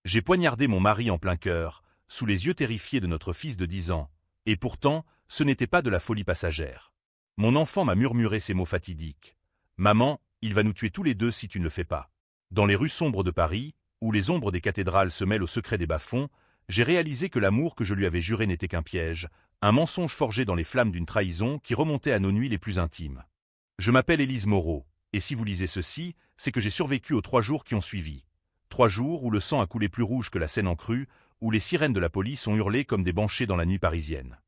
J'ai poignardé mon mari en plein cœur, sous les yeux terrifiés de notre fils de 10 ans, et pourtant, ce n'était pas de la folie passagère. Mon enfant m'a murmuré ces mots fatidiques. « Maman, il va nous tuer tous les deux si tu ne le fais pas. » Dans les rues sombres de Paris, où les ombres des cathédrales se mêlent au secret des bas-fonds, j'ai réalisé que l'amour que je lui avais juré n'était qu'un piège, un mensonge forgé dans les flammes d'une trahison qui remontait à nos nuits les plus intimes. Je m'appelle Élise Moreau, et si vous lisez ceci, c'est que j'ai survécu aux 3 jours qui ont suivi. 3 jours où le sang a coulé plus rouge que la Seine en crue, où les sirènes de la police ont hurlé comme des banshés dans la nuit parisienne.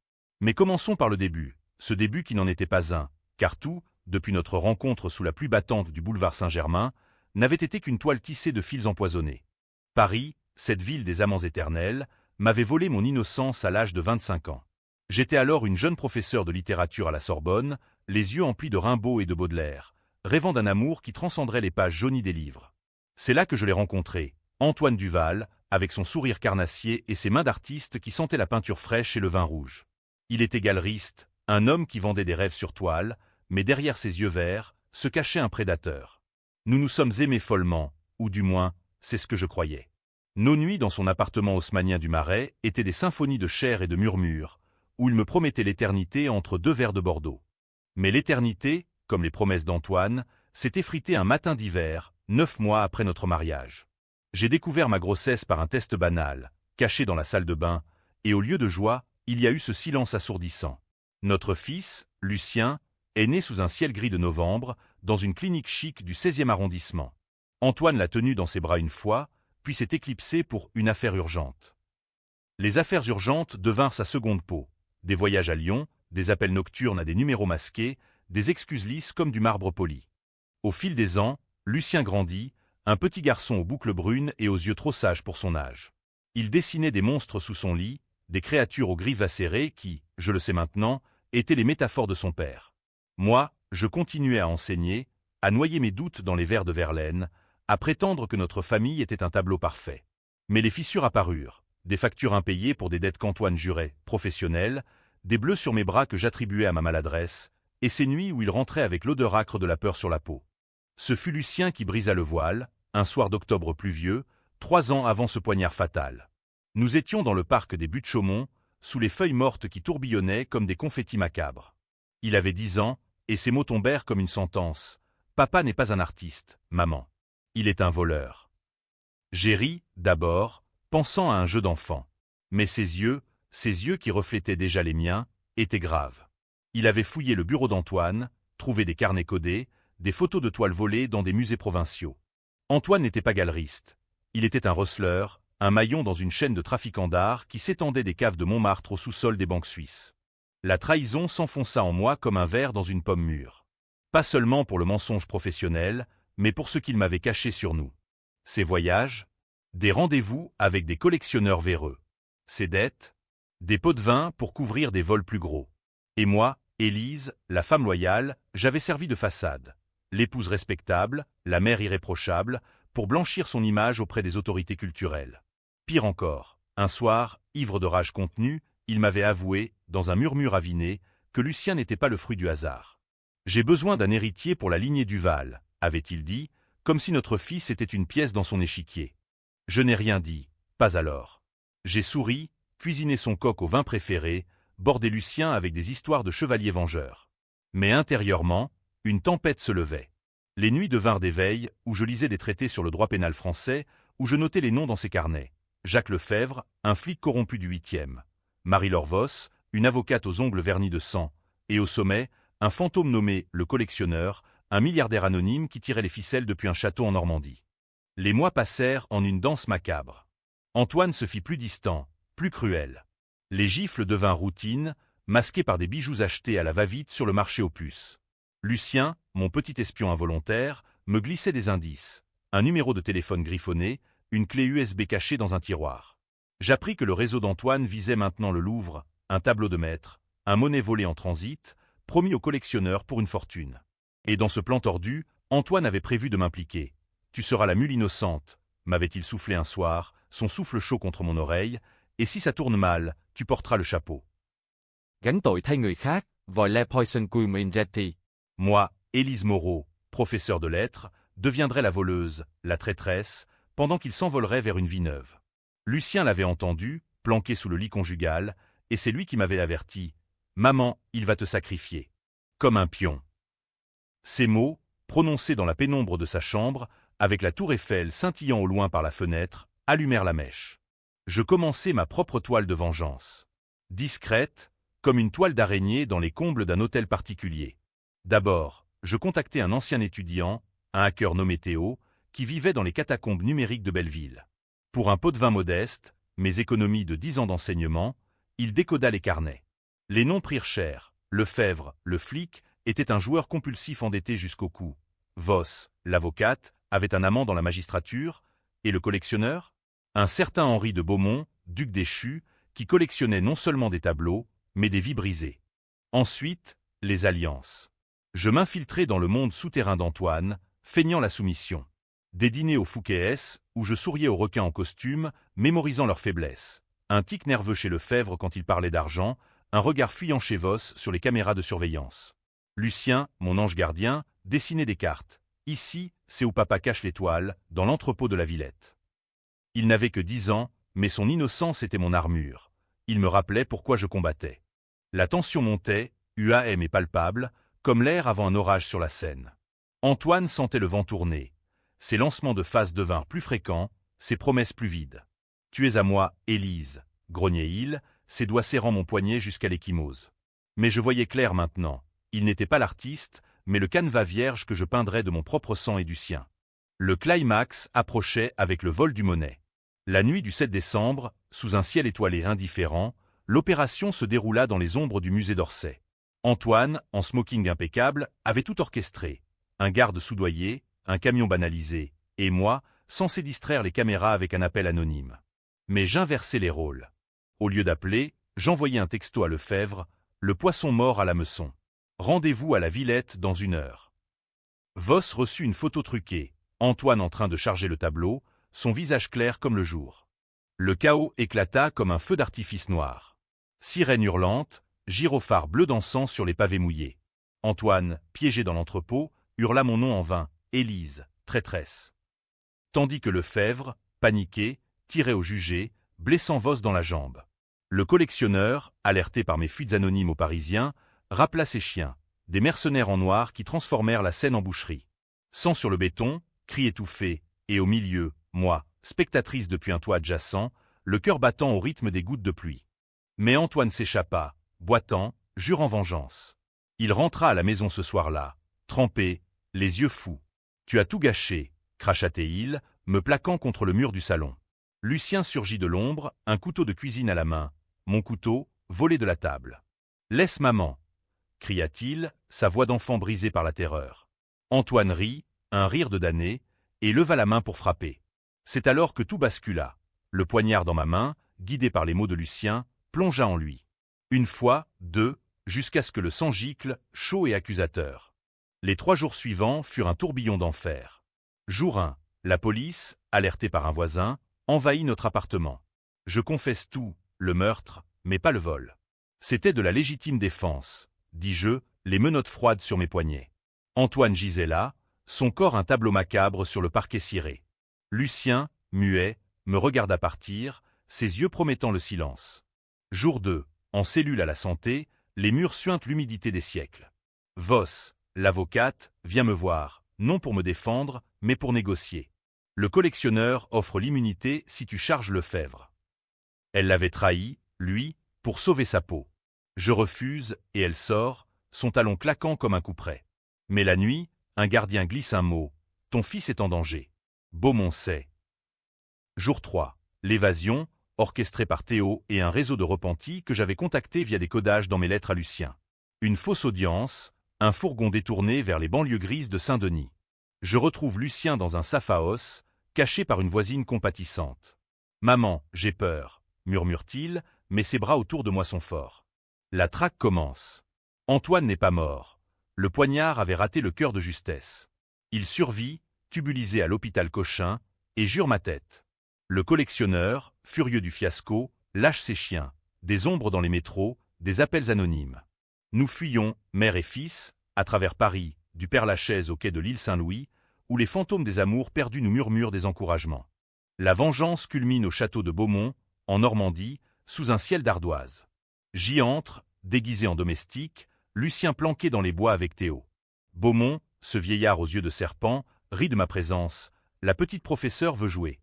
Mais commençons par le début, ce début qui n'en était pas un, car tout, depuis notre rencontre sous la pluie battante du boulevard Saint-Germain, n'avait été qu'une toile tissée de fils empoisonnés. Paris, cette ville des amants éternels, m'avait volé mon innocence à l'âge de 25 ans. J'étais alors une jeune professeure de littérature à la Sorbonne, les yeux emplis de Rimbaud et de Baudelaire, rêvant d'un amour qui transcenderait les pages jaunies des livres. C'est là que je l'ai rencontré, Antoine Duval, avec son sourire carnassier et ses mains d'artiste qui sentaient la peinture fraîche et le vin rouge. Il était galeriste, un homme qui vendait des rêves sur toile, mais derrière ses yeux verts, se cachait un prédateur. Nous nous sommes aimés follement, ou du moins, c'est ce que je croyais. Nos nuits dans son appartement haussmannien du Marais étaient des symphonies de chair et de murmures, où il me promettait l'éternité entre 2 verres de Bordeaux. Mais l'éternité, comme les promesses d'Antoine, s'est effritée un matin d'hiver, 9 mois après notre mariage. J'ai découvert ma grossesse par un test banal, caché dans la salle de bain, et au lieu de joie, il y a eu ce silence assourdissant. Notre fils, Lucien, est né sous un ciel gris de novembre, dans une clinique chic du 16e arrondissement. Antoine l'a tenu dans ses bras une fois, puis s'est éclipsé pour une affaire urgente. Les affaires urgentes devinrent sa seconde peau. Des voyages à Lyon, des appels nocturnes à des numéros masqués, des excuses lisses comme du marbre poli. Au fil des ans, Lucien grandit, un petit garçon aux boucles brunes et aux yeux trop sages pour son âge. Il dessinait des monstres sous son lit, des créatures aux griffes acérées qui, je le sais maintenant, étaient les métaphores de son père. Moi, je continuais à enseigner, à noyer mes doutes dans les vers de Verlaine, à prétendre que notre famille était un tableau parfait. Mais les fissures apparurent, des factures impayées pour des dettes qu'Antoine jurait, professionnelles, des bleus sur mes bras que j'attribuais à ma maladresse, et ces nuits où il rentrait avec l'odeur âcre de la peur sur la peau. Ce fut Lucien qui brisa le voile, un soir d'octobre pluvieux, 3 ans avant ce poignard fatal. Nous étions dans le parc des Buttes-Chaumont, sous les feuilles mortes qui tourbillonnaient comme des confettis macabres. Il avait 10 ans, et ses mots tombèrent comme une sentence. « Papa n'est pas un artiste, maman. Il est un voleur. » J'ai ri, d'abord, pensant à un jeu d'enfant. Mais ses yeux qui reflétaient déjà les miens, étaient graves. Il avait fouillé le bureau d'Antoine, trouvé des carnets codés, des photos de toiles volées dans des musées provinciaux. Antoine n'était pas galeriste. Il était un rustleur, un maillon dans une chaîne de trafiquants d'art qui s'étendait des caves de Montmartre au sous-sol des banques suisses. La trahison s'enfonça en moi comme un ver dans une pomme mûre. Pas seulement pour le mensonge professionnel, mais pour ce qu'il m'avait caché sur nous. Ses voyages, des rendez-vous avec des collectionneurs véreux. Ses dettes, des pots de vin pour couvrir des vols plus gros. Et moi, Élise, la femme loyale, j'avais servi de façade. L'épouse respectable, la mère irréprochable, pour blanchir son image auprès des autorités culturelles. Pire encore, un soir, ivre de rage contenue, il m'avait avoué, dans un murmure aviné, que Lucien n'était pas le fruit du hasard. « J'ai besoin d'un héritier pour la lignée Duval », avait-il dit, comme si notre fils était une pièce dans son échiquier. Je n'ai rien dit, pas alors. J'ai souri, cuisiné son coq au vin préféré, bordé Lucien avec des histoires de chevaliers vengeurs. Mais intérieurement, une tempête se levait. Les nuits devinrent des veilles où je lisais des traités sur le droit pénal français, où je notais les noms dans ses carnets. Jacques Lefebvre, un flic corrompu du 8e. Marie Lorvos, une avocate aux ongles vernis de sang. Et au sommet, un fantôme nommé le collectionneur, un milliardaire anonyme qui tirait les ficelles depuis un château en Normandie. Les mois passèrent en une danse macabre. Antoine se fit plus distant, plus cruel. Les gifles devinrent routine, masquées par des bijoux achetés à la va-vite sur le marché aux puces. Lucien, mon petit espion involontaire, me glissait des indices. Un numéro de téléphone griffonné, une clé USB cachée dans un tiroir. J'appris que le réseau d'Antoine visait maintenant le Louvre, un tableau de maître, un monnaie volé en transit, promis au collectionneur pour une fortune. Et dans ce plan tordu, Antoine avait prévu de m'impliquer. « Tu seras la mule innocente », m'avait-il soufflé un soir, son souffle chaud contre mon oreille, et si ça tourne mal, tu porteras le chapeau. Gánh tội thay người khác, vòi le poison cui mình jetti. Moi, Élise Moreau, professeur de lettres, deviendrais la voleuse, la traîtresse, pendant qu'il s'envolerait vers une vie neuve. Lucien l'avait entendu, planqué sous le lit conjugal, et c'est lui qui m'avait averti. « Maman, il va te sacrifier. » Comme un pion. Ces mots, prononcés dans la pénombre de sa chambre, avec la tour Eiffel scintillant au loin par la fenêtre, allumèrent la mèche. Je commençai ma propre toile de vengeance. Discrète, comme une toile d'araignée dans les combles d'un hôtel particulier. D'abord, je contactai un ancien étudiant, un hacker nommé Théo, qui vivait dans les catacombes numériques de Belleville. Pour un pot de vin modeste, mes économies de 10 ans d'enseignement, il décoda les carnets. Les noms prirent cher. Lefebvre, le flic, était un joueur compulsif endetté jusqu'au cou. Voss, l'avocate, avait un amant dans la magistrature, et le collectionneur? Un certain Henri de Beaumont, duc déchu, qui collectionnait non seulement des tableaux, mais des vies brisées. Ensuite, les alliances. Je m'infiltrai dans le monde souterrain d'Antoine, feignant la soumission. Des dîners au Fouquet-S, où je souriais aux requins en costume, mémorisant leurs faiblesses. Un tic nerveux chez Lefebvre quand il parlait d'argent, un regard fuyant chez Voss sur les caméras de surveillance. Lucien, mon ange gardien, dessinait des cartes. Ici, c'est où papa cache l'étoile, dans l'entrepôt de la Villette. Il n'avait que 10 ans, mais son innocence était mon armure. Il me rappelait pourquoi je combattais. La tension montait, UAM et palpable, comme l'air avant un orage sur la Seine. Antoine sentait le vent tourner. Ses lancements de face devinrent plus fréquents, ses promesses plus vides. « Tu es à moi, Élise », grognait-il, ses doigts serrant mon poignet jusqu'à l'ecchymose. Mais je voyais clair maintenant. Il n'était pas l'artiste, mais le canevas vierge que je peindrais de mon propre sang et du sien. Le climax approchait avec le vol du Monet. La nuit du 7 décembre, sous un ciel étoilé indifférent, l'opération se déroula dans les ombres du musée d'Orsay. Antoine, en smoking impeccable, avait tout orchestré. Un garde soudoyé, un camion banalisé, et moi, censé distraire les caméras avec un appel anonyme. Mais j'inversais les rôles. Au lieu d'appeler, j'envoyais un texto à Lefebvre, le poisson mort à l'hameçon. Rendez-vous à la Villette dans 1 heure. Voss reçut une photo truquée, Antoine en train de charger le tableau, son visage clair comme le jour. Le chaos éclata comme un feu d'artifice noir. Sirène hurlante, gyrophare bleu dansant sur les pavés mouillés. Antoine, piégé dans l'entrepôt, hurla mon nom en vain, Élise, traîtresse. Tandis que Lefebvre, paniqué, tirait au jugé, blessant Voss dans la jambe. Le collectionneur, alerté par mes fuites anonymes aux Parisiens, rappela ses chiens, des mercenaires en noir qui transformèrent la scène en boucherie. Sang sur le béton, cris étouffés, et au milieu, moi, spectatrice depuis un toit adjacent, le cœur battant au rythme des gouttes de pluie. Mais Antoine s'échappa, boitant, jurant vengeance. Il rentra à la maison ce soir-là, trempé, les yeux fous. « Tu as tout gâché », cracha-t-il, me plaquant contre le mur du salon. Lucien surgit de l'ombre, un couteau de cuisine à la main. Mon couteau, volé de la table. « Laisse maman !» cria-t-il, sa voix d'enfant brisée par la terreur. Antoine rit, un rire de damné, et leva la main pour frapper. C'est alors que tout bascula. Le poignard dans ma main, guidé par les mots de Lucien, plongea en lui. 1 fois, 2, jusqu'à ce que le sang gicle, chaud et accusateur. Les 3 jours suivants furent un tourbillon d'enfer. Jour 1, la police, alertée par un voisin, envahit notre appartement. Je confesse tout, le meurtre, mais pas le vol. C'était de la légitime défense, dis-je, les menottes froides sur mes poignets. Antoine gisait là, son corps un tableau macabre sur le parquet ciré. Lucien, muet, me regarda partir, ses yeux promettant le silence. Jour 2, en cellule à la santé, les murs suintent l'humidité des siècles. Voss, l'avocate, vient me voir, non pour me défendre, mais pour négocier. Le collectionneur offre l'immunité si tu charges Lefebvre. Elle l'avait trahi, lui, pour sauver sa peau. Je refuse, et elle sort, son talon claquant comme un couperet. Mais la nuit, un gardien glisse un mot. Ton fils est en danger. Beaumont sait. Jour 3. L'évasion, orchestrée par Théo et un réseau de repentis que j'avais contacté via des codages dans mes lettres à Lucien. Une fausse audience, un fourgon détourné vers les banlieues grises de Saint-Denis. Je retrouve Lucien dans un Saphaos, caché par une voisine compatissante. « Maman, j'ai peur », murmure-t-il, mais ses bras autour de moi sont forts. La traque commence. Antoine n'est pas mort. Le poignard avait raté le cœur de justesse. Il survit, tubulisé à l'hôpital Cochin, et jure ma tête. Le collectionneur, furieux du fiasco, lâche ses chiens, des ombres dans les métros, des appels anonymes. Nous fuyons, mère et fils, à travers Paris, du Père-Lachaise au quai de l'île Saint-Louis, où les fantômes des amours perdus nous murmurent des encouragements. La vengeance culmine au château de Beaumont, en Normandie, sous un ciel d'ardoise. J'y entre, déguisé en domestique, Lucien planqué dans les bois avec Théo. Beaumont, ce vieillard aux yeux de serpent, rit de ma présence. La petite professeure veut jouer.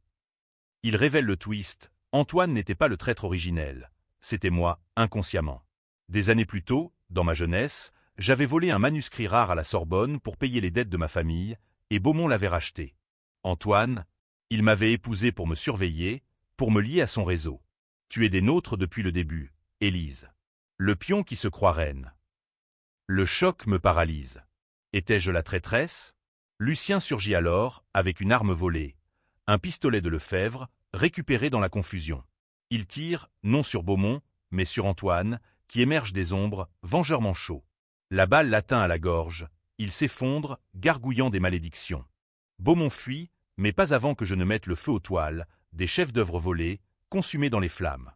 Il révèle le twist. Antoine n'était pas le traître originel. C'était moi, inconsciemment. Des années plus tôt, dans ma jeunesse, j'avais volé un manuscrit rare à la Sorbonne pour payer les dettes de ma famille, et Beaumont l'avait racheté. Antoine, il m'avait épousé pour me surveiller, pour me lier à son réseau. Tu es des nôtres depuis le début, Élise. Le pion qui se croit reine. Le choc me paralyse. Étais-je la traîtresse? Lucien surgit alors, avec une arme volée. Un pistolet de Lefebvre, récupéré dans la confusion. Il tire, non sur Beaumont, mais sur Antoine, qui émerge des ombres, vengeur manchot. La balle l'atteint à la gorge, il s'effondre, gargouillant des malédictions. Beaumont fuit, mais pas avant que je ne mette le feu aux toiles, des chefs-d'œuvre volés, consumés dans les flammes.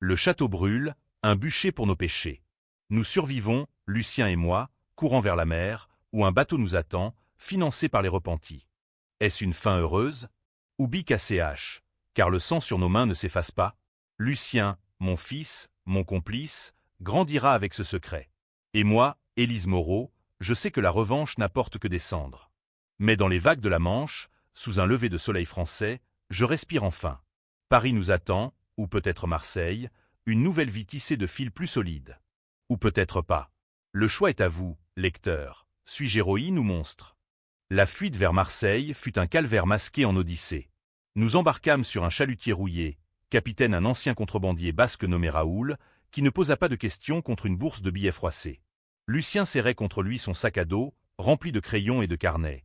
Le château brûle, un bûcher pour nos péchés. Nous survivons, Lucien et moi, courant vers la mer, où un bateau nous attend, financé par les repentis. Est-ce une fin heureuse? Ou BKCH, car le sang sur nos mains ne s'efface pas? Lucien, mon fils, mon complice, grandira avec ce secret. Et moi, Élise Moreau, je sais que la revanche n'apporte que des cendres. Mais dans les vagues de la Manche, sous un lever de soleil français, je respire enfin. Paris nous attend, ou peut-être Marseille, une nouvelle vie tissée de fils plus solides. Ou peut-être pas. Le choix est à vous, lecteur. Suis-je héroïne ou monstre? La fuite vers Marseille fut un calvaire masqué en odyssée. Nous embarquâmes sur un chalutier rouillé, capitaine un ancien contrebandier basque nommé Raoul, qui ne posa pas de questions contre une bourse de billets froissés. Lucien serrait contre lui son sac à dos, rempli de crayons et de carnets.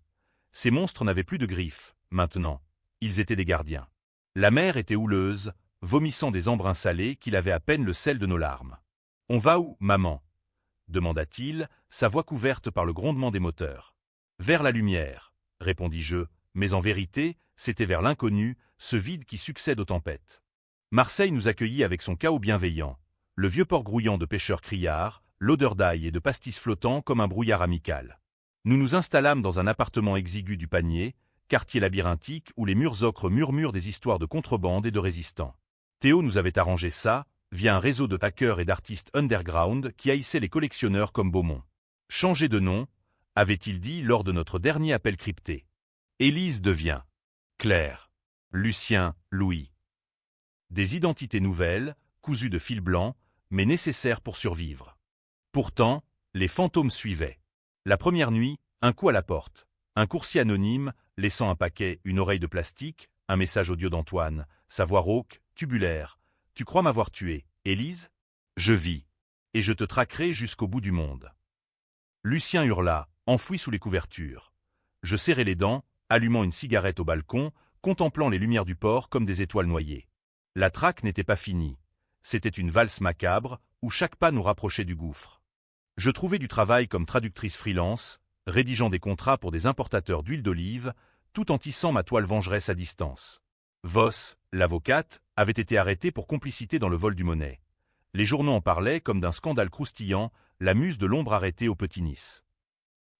Ces monstres n'avaient plus de griffes, maintenant. Ils étaient des gardiens. La mer était houleuse, vomissant des embruns salés qu'il avait à peine le sel de nos larmes. « On va où, maman » demanda-t-il, sa voix couverte par le grondement des moteurs. « Vers la lumière » répondis-je, mais en vérité, c'était vers l'inconnu, ce vide qui succède aux tempêtes. Marseille nous accueillit avec son chaos bienveillant, le vieux port grouillant de pêcheurs criards, l'odeur d'ail et de pastis flottants comme un brouillard amical. Nous nous installâmes dans un appartement exigu du Panier, quartier labyrinthique où les murs ocres murmurent des histoires de contrebande et de résistants. Théo nous avait arrangé ça, via un réseau de hackers et d'artistes underground qui haïssaient les collectionneurs comme Beaumont. Changer de nom, avait-il dit lors de notre dernier appel crypté. Élise devient Claire, Lucien, Louis. Des identités nouvelles, cousues de fil blanc, mais nécessaires pour survivre. Pourtant, les fantômes suivaient. La première nuit, un coup à la porte. Un coursier anonyme, laissant un paquet, une oreille de plastique, un message audio d'Antoine, sa voix rauque, tubulaire. « Tu crois m'avoir tué, Élise? Je vis. Et je te traquerai jusqu'au bout du monde. » Lucien hurla, enfoui sous les couvertures. Je serrai les dents, allumant une cigarette au balcon, contemplant les lumières du port comme des étoiles noyées. La traque n'était pas finie. C'était une valse macabre, où chaque pas nous rapprochait du gouffre. Je trouvais du travail comme traductrice freelance, rédigeant des contrats pour des importateurs d'huile d'olive, tout en tissant ma toile vengeresse à distance. Voss, l'avocate, avait été arrêtée pour complicité dans le vol du monnaie. Les journaux en parlaient comme d'un scandale croustillant, la muse de l'ombre arrêtée au Petit Nice.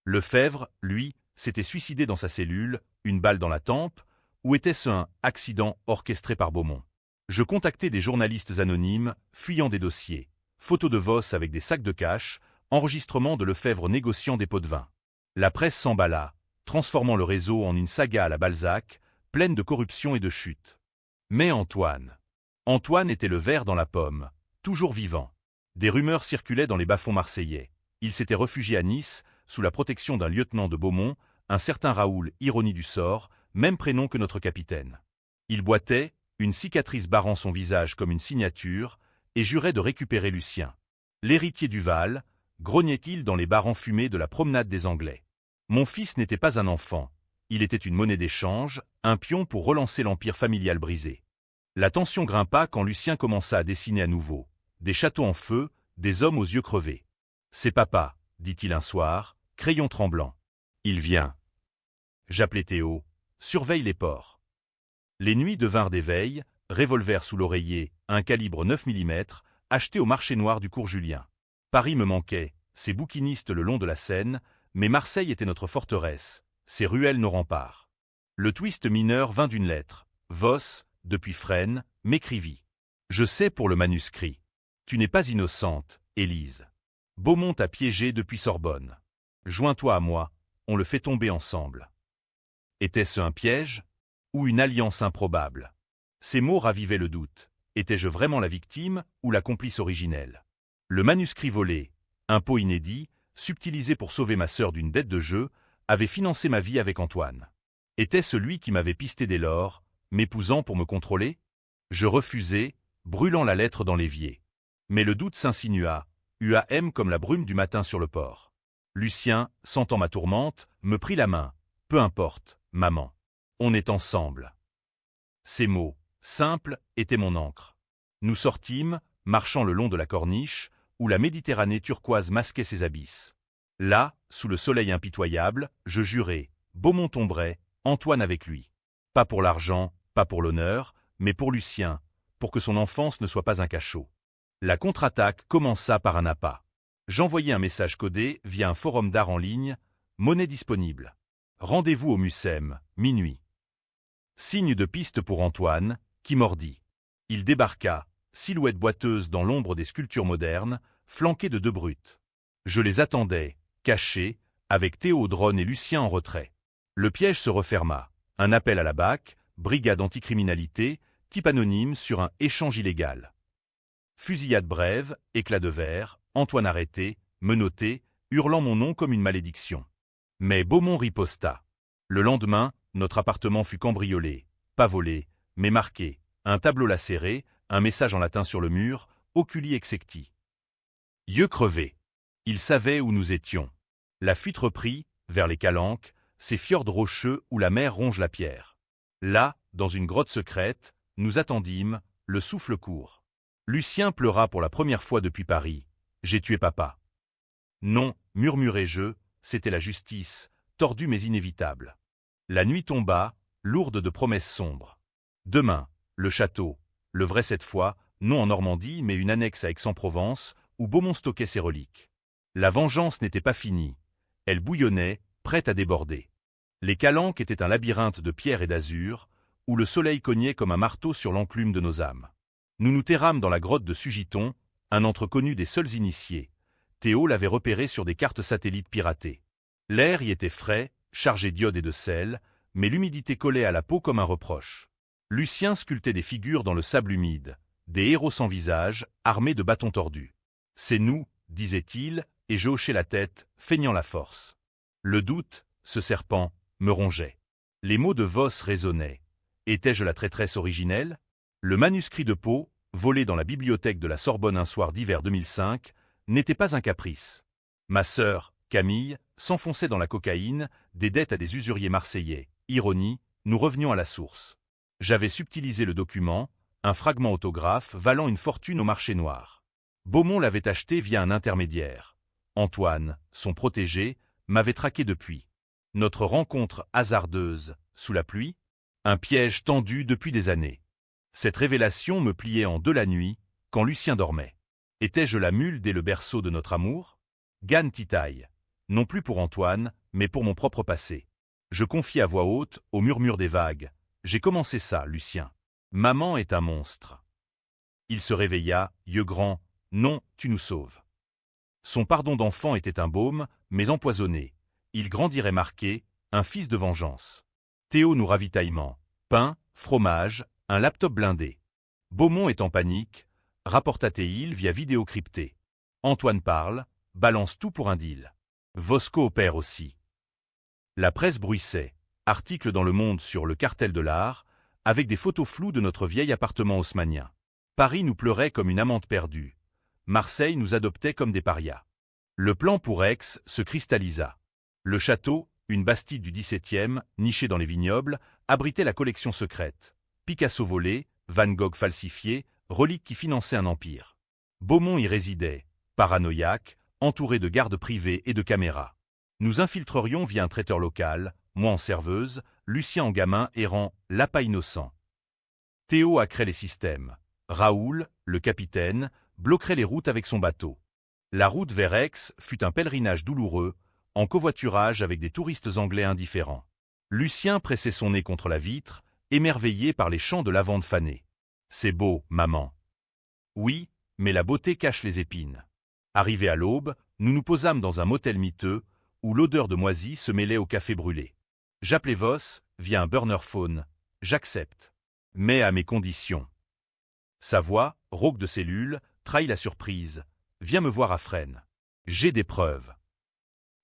Lefebvre, lui, s'était suicidé dans sa cellule, une balle dans la tempe, ou était-ce un accident orchestré par Beaumont? Je contactai des journalistes anonymes, fuyant des dossiers, photos de Voss avec des sacs de cash, enregistrements de Lefebvre négociant des pots de vin. La presse s'emballa, transformant le réseau en une saga à la Balzac, pleine de corruption et de chute. Mais Antoine était le ver dans la pomme, toujours vivant. Des rumeurs circulaient dans les bas-fonds marseillais. Il s'était réfugié à Nice, sous la protection d'un lieutenant de Beaumont, un certain Raoul, ironie du sort, même prénom que notre capitaine. Il boitait, une cicatrice barrant son visage comme une signature, et jurait de récupérer Lucien. L'héritier du Val, grognait-il dans les bars enfumés de la promenade des Anglais. Mon fils n'était pas un enfant. Il était une monnaie d'échange, un pion pour relancer l'empire familial brisé. La tension grimpa quand Lucien commença à dessiner à nouveau. Des châteaux en feu, des hommes aux yeux crevés. « C'est papa », dit-il un soir, crayon tremblant. « Il vient. » J'appelai Théo. « Surveille les ports. » Les nuits devinrent des veilles, revolver sous l'oreiller, un calibre 9 mm, acheté au marché noir du cours Julien. Paris me manquait, ses bouquinistes le long de la Seine, mais Marseille était notre forteresse, ses ruelles nos remparts. Le twist mineur vint d'une lettre. Voss, depuis Fresnes, m'écrivit. Je sais pour le manuscrit. Tu n'es pas innocente, Élise. Beaumont t'a piégé depuis Sorbonne. Joins-toi à moi, on le fait tomber ensemble. Était-ce un piège ou une alliance improbable? Ces mots ravivaient le doute. Étais-je vraiment la victime ou la complice originelle? Le manuscrit volé, impôt inédit, subtilisé pour sauver ma sœur d'une dette de jeu, avait financé ma vie avec Antoine. Était-ce lui qui m'avait pisté dès lors, m'épousant pour me contrôler? Je refusai, brûlant la lettre dans l'évier. Mais le doute s'insinua, UAM comme la brume du matin sur le port. Lucien, sentant ma tourmente, me prit la main. Peu importe, maman. On est ensemble. Ces mots, simples, étaient mon encre. Nous sortîmes, marchant le long de la corniche, où la Méditerranée turquoise masquait ses abysses. Là, sous le soleil impitoyable, je jurai, Beaumont tomberait, Antoine avec lui. Pas pour l'argent, pas pour l'honneur, mais pour Lucien, pour que son enfance ne soit pas un cachot. La contre-attaque commença par un appât. J'envoyai un message codé via un forum d'art en ligne, monnaie disponible. Rendez-vous au Mucem, minuit. Signe de piste pour Antoine, qui mordit. Il débarqua, silhouette boiteuse dans l'ombre des sculptures modernes, flanqué de 2 brutes. Je les attendais, cachés, avec Théo au drone et Lucien en retrait. Le piège se referma. Un appel à la BAC, brigade anticriminalité, type anonyme sur un échange illégal. Fusillade brève, éclat de verre, Antoine arrêté, menotté, hurlant mon nom comme une malédiction. Mais Beaumont riposta. Le lendemain, notre appartement fut cambriolé, pas volé, mais marqué, un tableau lacéré, un message en latin sur le mur, oculi execti. Yeux crevés. Il savait où nous étions. La fuite reprit, vers les Calanques, ces fjords rocheux où la mer ronge la pierre. Là, dans une grotte secrète, nous attendîmes, le souffle court. Lucien pleura pour la première fois depuis Paris. J'ai tué papa. Non, murmurai-je, c'était la justice, tordue mais inévitable. La nuit tomba, lourde de promesses sombres. Demain, le château, le vrai cette fois, non en Normandie mais une annexe à Aix-en-Provence, où Beaumont stockait ses reliques. La vengeance n'était pas finie. Elle bouillonnait, prête à déborder. Les Calanques étaient un labyrinthe de pierre et d'azur, où le soleil cognait comme un marteau sur l'enclume de nos âmes. Nous nous terrâmes dans la grotte de Sugiton, un antre connu des seuls initiés. Théo l'avait repéré sur des cartes satellites piratées. L'air y était frais, chargé d'iode et de sel, mais l'humidité collait à la peau comme un reproche. Lucien sculptait des figures dans le sable humide, des héros sans visage, armés de bâtons tordus. « C'est nous », disait-il, et je hochais la tête, feignant la force. Le doute, ce serpent, me rongeait. Les mots de Voss résonnaient. Étais-je la traîtresse originelle? Le manuscrit de Pau, volé dans la bibliothèque de la Sorbonne un soir d'hiver 2005, n'était pas un caprice. Ma sœur, Camille, s'enfonçait dans la cocaïne, des dettes à des usuriers marseillais. Ironie, nous revenions à la source. J'avais subtilisé le document, un fragment autographe valant une fortune au marché noir. Beaumont l'avait acheté via un intermédiaire. Antoine, son protégé, m'avait traqué depuis. Notre rencontre hasardeuse, sous la pluie, un piège tendu depuis des années. Cette révélation me pliait en 2 la nuit, quand Lucien dormait. Étais-je la mule dès le berceau de notre amour? Gan titaille. Non plus pour Antoine, mais pour mon propre passé. Je confiai à voix haute, au murmure des vagues. J'ai commencé ça, Lucien. Maman est un monstre. Il se réveilla, yeux grands. Non, tu nous sauves. Son pardon d'enfant était un baume, mais empoisonné. Il grandirait marqué, un fils de vengeance. Théo nous ravitaillement. Pain, fromage, un laptop blindé. Beaumont est en panique, rapporta Théil via vidéo cryptée. Antoine parle, balance tout pour un deal. Vosco opère aussi. La presse bruissait. Article dans Le Monde sur le cartel de l'art, avec des photos floues de notre vieil appartement haussmannien. Paris nous pleurait comme une amante perdue. Marseille nous adoptait comme des parias. Le plan pour Aix se cristallisa. Le château, une bastide du XVIIe, nichée dans les vignobles, abritait la collection secrète. Picasso volé, Van Gogh falsifié, reliques qui finançaient un empire. Beaumont y résidait, paranoïaque, entouré de gardes privés et de caméras. Nous infiltrerions via un traiteur local, moi en serveuse, Lucien en gamin errant, l'appât innocent. Théo hackrait les systèmes. Raoul, le capitaine, bloquerait les routes avec son bateau. La route vers Aix fut un pèlerinage douloureux, en covoiturage avec des touristes anglais indifférents. Lucien pressait son nez contre la vitre, émerveillé par les champs de lavande fanée. C'est beau, maman. Oui, mais la beauté cache les épines. Arrivé à l'aube, nous nous posâmes dans un motel miteux, où l'odeur de moisi se mêlait au café brûlé. J'appelai Voss, via un burner phone. J'accepte. Mais à mes conditions. Sa voix, rauque de cellules, trahit la surprise. Viens me voir à Fresnes. J'ai des preuves.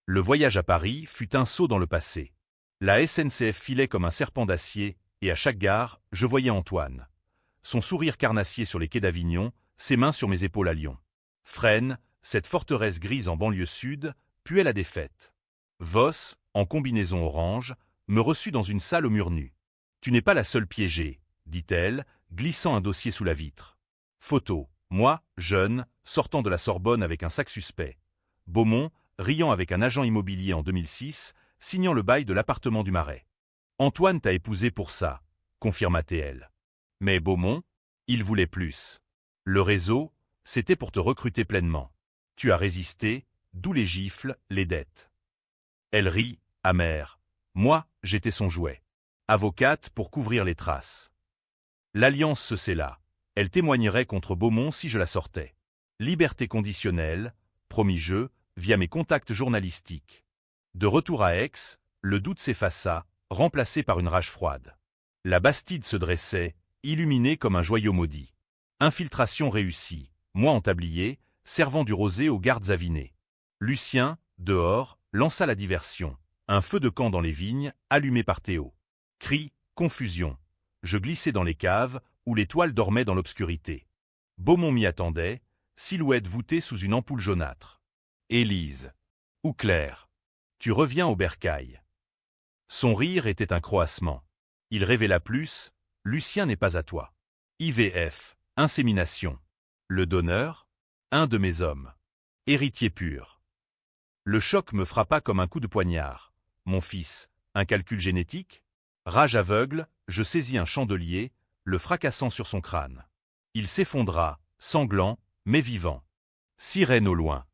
Le voyage à Paris fut un saut dans le passé. La SNCF filait comme un serpent d'acier, et à chaque gare, je voyais Antoine. Son sourire carnassier sur les quais d'Avignon, ses mains sur mes épaules à Lyon. Fresnes, cette forteresse grise en banlieue sud, puait la défaite. Voss, en combinaison orange, me reçut dans une salle au mur nu. « Tu n'es pas la seule piégée, » dit-elle, glissant un dossier sous la vitre. Photo, moi, jeune, sortant de la Sorbonne avec un sac suspect. Beaumont, riant avec un agent immobilier en 2006, signant le bail de l'appartement du Marais. « Antoine t'a épousé pour ça, » confirma-t-elle. Mais Beaumont, il voulait plus. Le réseau, c'était pour te recruter pleinement. Tu as résisté, d'où les gifles, les dettes. Elle rit, amère. Moi, j'étais son jouet. Avocate pour couvrir les traces. L'alliance se scella. Elle témoignerait contre Beaumont si je la sortais. Liberté conditionnelle, promis je, via mes contacts journalistiques. De retour à Aix, le doute s'effaça, remplacé par une rage froide. La Bastide se dressait, illuminée comme un joyau maudit. Infiltration réussie, moi en tablier, servant du rosé aux gardes avinés. Lucien, dehors, lança la diversion. Un feu de camp dans les vignes, allumé par Théo. Cris, confusion. Je glissais dans les caves, où les toiles dormaient dans l'obscurité. Beaumont m'y attendait, silhouette voûtée sous une ampoule jaunâtre. Élise. Ou Claire. Tu reviens au bercail. Son rire était un croassement. Il révéla plus, Lucien n'est pas à toi. IVF, insémination. Le donneur, un de mes hommes. Héritier pur. Le choc me frappa comme un coup de poignard. Mon fils, un calcul génétique? Rage aveugle, je saisis un chandelier, le fracassant sur son crâne. Il s'effondra, sanglant, mais vivant. Sirène au loin.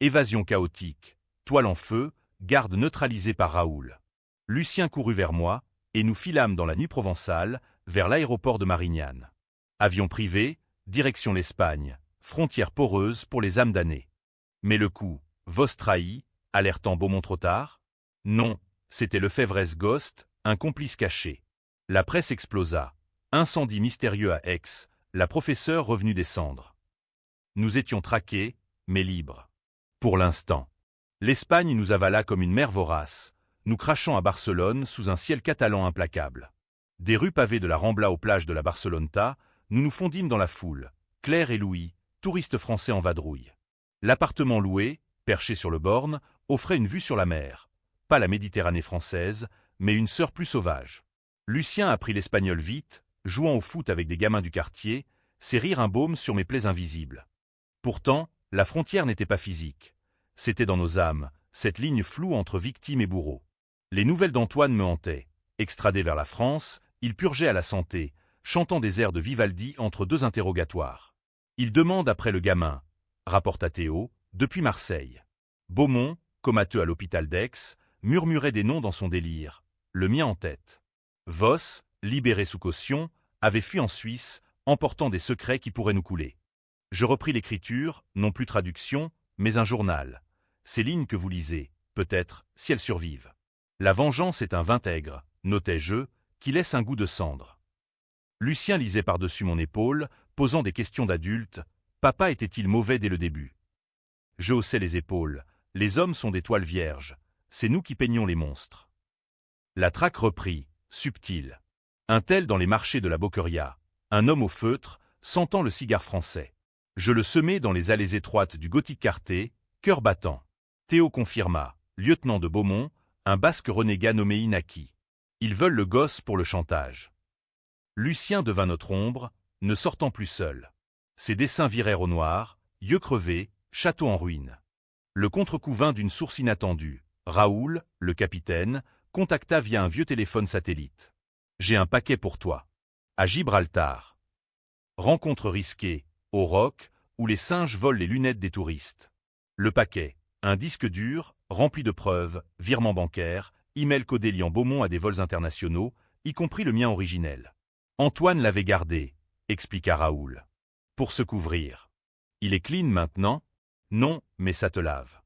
Évasion chaotique. Toile en feu, garde neutralisée par Raoul. Lucien courut vers moi, et nous filâmes dans la nuit provençale, vers l'aéroport de Marignane. Avion privé, direction l'Espagne, frontière poreuse pour les âmes damnées. Mais le coup, Voss trahi, alertant Beaumont trop tard? Non, c'était Lefebvre's Ghost, un complice caché. La presse explosa. Incendie mystérieux à Aix, la professeure revenue des cendres. Nous étions traqués, mais libres. Pour l'instant. L'Espagne nous avala comme une mer vorace, nous crachant à Barcelone sous un ciel catalan implacable. Des rues pavées de la Rambla aux plages de la Barceloneta, nous nous fondîmes dans la foule, Claire et Louis, touristes français en vadrouille. L'appartement loué, perché sur le borne, offrait une vue sur la mer. Pas la Méditerranée française, mais une sœur plus sauvage. Lucien apprit l'espagnol vite, jouant au foot avec des gamins du quartier, ses rires un baume sur mes plaies invisibles. Pourtant, la frontière n'était pas physique. C'était dans nos âmes, cette ligne floue entre victime et bourreau. Les nouvelles d'Antoine me hantaient. Extradé vers la France, il purgeait à la santé, chantant des airs de Vivaldi entre deux interrogatoires. Il demande après le gamin, rapporta Théo, depuis Marseille. Beaumont, comateux à l'hôpital d'Aix, murmurait des noms dans son délire, le mien en tête. Voss, libéré sous caution, avait fui en Suisse, emportant des secrets qui pourraient nous couler. Je repris l'écriture, non plus traduction, mais un journal. Ces lignes que vous lisez, peut-être, si elles survivent. La vengeance est un vintègre, notai-je, qui laisse un goût de cendre. Lucien lisait par-dessus mon épaule, posant des questions d'adulte. Papa était-il mauvais dès le début? Je haussais les épaules. Les hommes sont des toiles vierges. C'est nous qui peignons les monstres. La traque reprit, subtile. Un tel dans les marchés de la Boqueria, un homme au feutre, sentant le cigare français. Je le semai dans les allées étroites du gothique quartier, cœur battant. Théo confirma, lieutenant de Beaumont, un basque renégat nommé Inaki. Ils veulent le gosse pour le chantage. Lucien devint notre ombre, ne sortant plus seul. Ses dessins virèrent au noir, yeux crevés, château en ruine. Le contre-coup vint d'une source inattendue. Raoul, le capitaine, contacta via un vieux téléphone satellite. J'ai un paquet pour toi. À Gibraltar. Rencontre risquée, au Roc, où les singes volent les lunettes des touristes. Le paquet, un disque dur, rempli de preuves, virements bancaires, email codé liant Beaumont à des vols internationaux, y compris le mien originel. Antoine l'avait gardé, expliqua Raoul. Pour se couvrir. Il est clean maintenant? Non, mais ça te lave.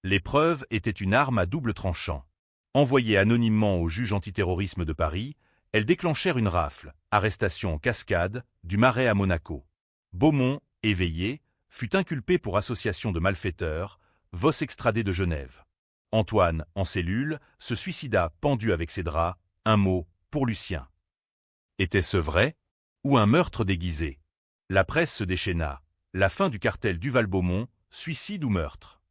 L'épreuve était une arme à double tranchant. Envoyée anonymement au juge antiterrorisme de Paris, elles déclenchèrent une rafle, arrestation en cascade, du Marais à Monaco. Beaumont, éveillé, fut inculpé pour association de malfaiteurs, Voss extradé de Genève. Antoine, en cellule, se suicida pendu avec ses draps, un mot, pour Lucien. Était-ce vrai? Ou un meurtre déguisé? La presse se déchaîna. La fin du cartel Duval-Beaumont, suicide ou meurtre?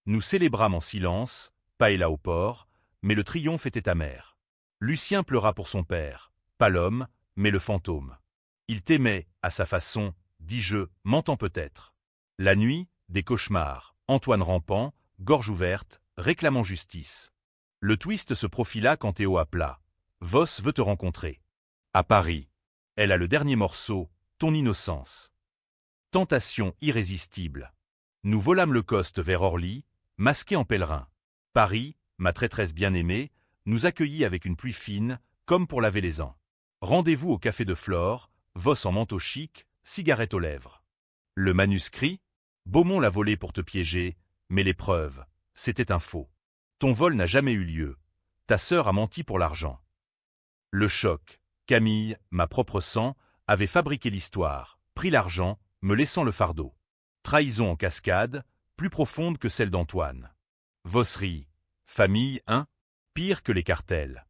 Nous célébrâmes en silence, paella au porc, mais le triomphe était amer. Lucien pleura pour son père, pas l'homme, mais le fantôme. Il t'aimait, à sa façon, dis-je, mentant peut-être. La nuit, des cauchemars, Antoine rampant, gorge ouverte, réclamant justice. Le twist se profila quand Théo appela. Voss veut te rencontrer. À Paris. Elle a le dernier morceau, ton innocence. Tentation irrésistible. Nous volâmes le coste vers Orly, masqués en pèlerins. Paris, ma traîtresse bien-aimée, nous accueillit avec une pluie fine, comme pour laver les ans. Rendez-vous au café de Flore, Voss en manteau chic, cigarette aux lèvres. Le manuscrit? Beaumont l'a volé pour te piéger, mais les preuves, c'était un faux. Ton vol n'a jamais eu lieu. Ta sœur a menti pour l'argent. Le choc. Camille, ma propre sang, avait fabriqué l'histoire, pris l'argent, me laissant le fardeau. Trahison en cascade, plus profonde que celle d'Antoine. Vosserie. Famille, hein? Pire que les cartels.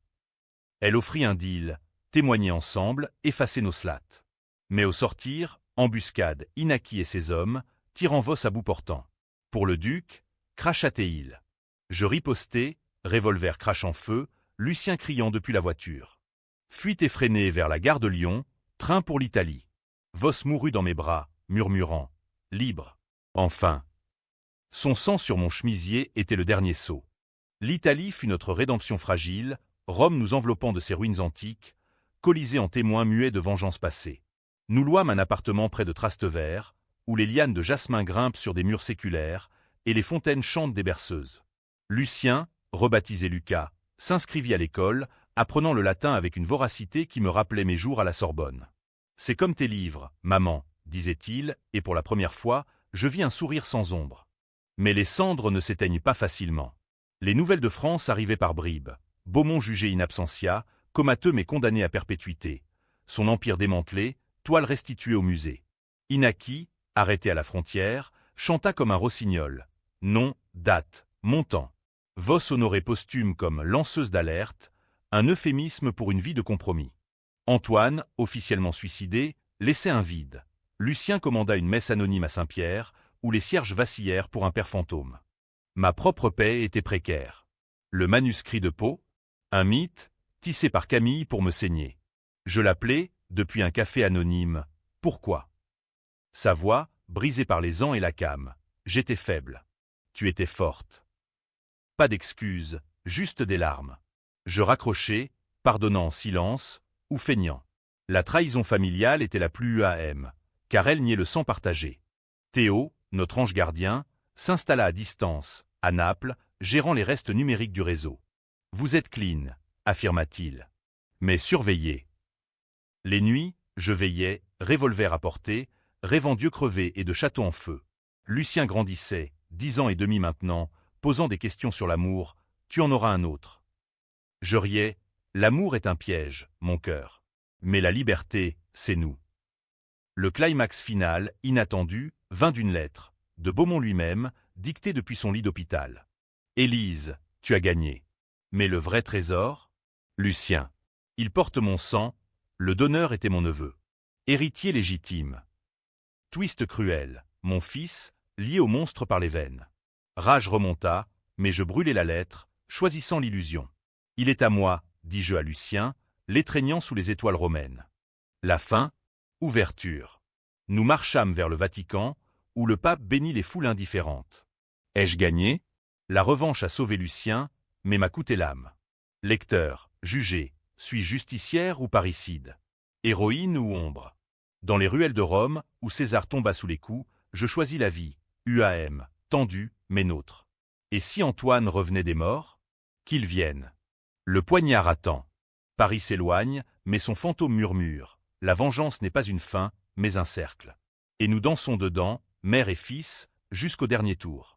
Elle offrit un deal, témoigner ensemble, effacer nos slats. Mais au sortir, embuscade, Inaki et ses hommes, tirant Voss à bout portant. Pour le duc, crachate-il. Je ripostai, revolver crache en feu, Lucien criant depuis la voiture. Fuite effrénée vers la gare de Lyon, train pour l'Italie. Voss mourut dans mes bras, murmurant. Libre. Enfin. Son sang sur mon chemisier était le dernier sceau. L'Italie fut notre rédemption fragile, Rome nous enveloppant de ses ruines antiques, Colisée en témoin muet de vengeance passée. Nous louâmes un appartement près de Trastevere, où les lianes de jasmin grimpent sur des murs séculaires, et les fontaines chantent des berceuses. Lucien, rebaptisé Lucas, s'inscrivit à l'école, apprenant le latin avec une voracité qui me rappelait mes jours à la Sorbonne. C'est comme tes livres, maman, disait-il, et pour la première fois, je vis un sourire sans ombre. Mais les cendres ne s'éteignent pas facilement. Les nouvelles de France arrivaient par bribes. Beaumont jugé in absentia, comateux mais condamné à perpétuité. Son empire démantelé, toile restituée au musée. Inaki, arrêté à la frontière, chanta comme un rossignol. Nom, date, montant. Voss honoré posthume comme lanceuse d'alerte, un euphémisme pour une vie de compromis. Antoine, officiellement suicidé, laissait un vide. Lucien commanda une messe anonyme à Saint-Pierre, où les cierges vacillèrent pour un père fantôme. Ma propre paix était précaire. Le manuscrit de Pau, un mythe, tissé par Camille pour me saigner. Je l'appelais, depuis un café anonyme, pourquoi? Sa voix, brisée par les ans et la came. J'étais faible. Tu étais forte. Pas d'excuses, juste des larmes. Je raccrochais, pardonnant en silence, ou feignant. La trahison familiale était la plus UAM, car elle niait le sang partagé. Théo, notre ange gardien, s'installa à distance, à Naples, gérant les restes numériques du réseau. Vous êtes clean, affirma-t-il. Mais surveillez. Les nuits, je veillais, revolver à portée, rêvant d'yeux crevés et de châteaux en feu. Lucien grandissait, 10 ans et demi maintenant, posant des questions sur l'amour, tu en auras un autre. Je riais, l'amour est un piège, mon cœur. Mais la liberté, c'est nous. Le climax final, inattendu, vint d'une lettre, de Beaumont lui-même, dictée depuis son lit d'hôpital. Élise, tu as gagné. Mais le vrai trésor? Lucien. Il porte mon sang, le donneur était mon neveu. Héritier légitime. Twist cruel, mon fils, lié au monstre par les veines. Rage remonta, mais je brûlai la lettre, choisissant l'illusion. Il est à moi, dis-je à Lucien, l'étreignant sous les étoiles romaines. La fin, ouverture. Nous marchâmes vers le Vatican, où le pape bénit les foules indifférentes. Ai-je gagné? La revanche a sauvé Lucien, mais m'a coûté l'âme. Lecteur, jugez, suis-je justicière ou parricide? Héroïne ou ombre? Dans les ruelles de Rome, où César tomba sous les coups, je choisis la vie, UAM, tendue, mais nôtre. Et si Antoine revenait des morts? Qu'il vienne. Le poignard attend. Paris s'éloigne, mais son fantôme murmure. La vengeance n'est pas une fin, mais un cercle. Et nous dansons dedans, mère et fils, jusqu'au dernier tour.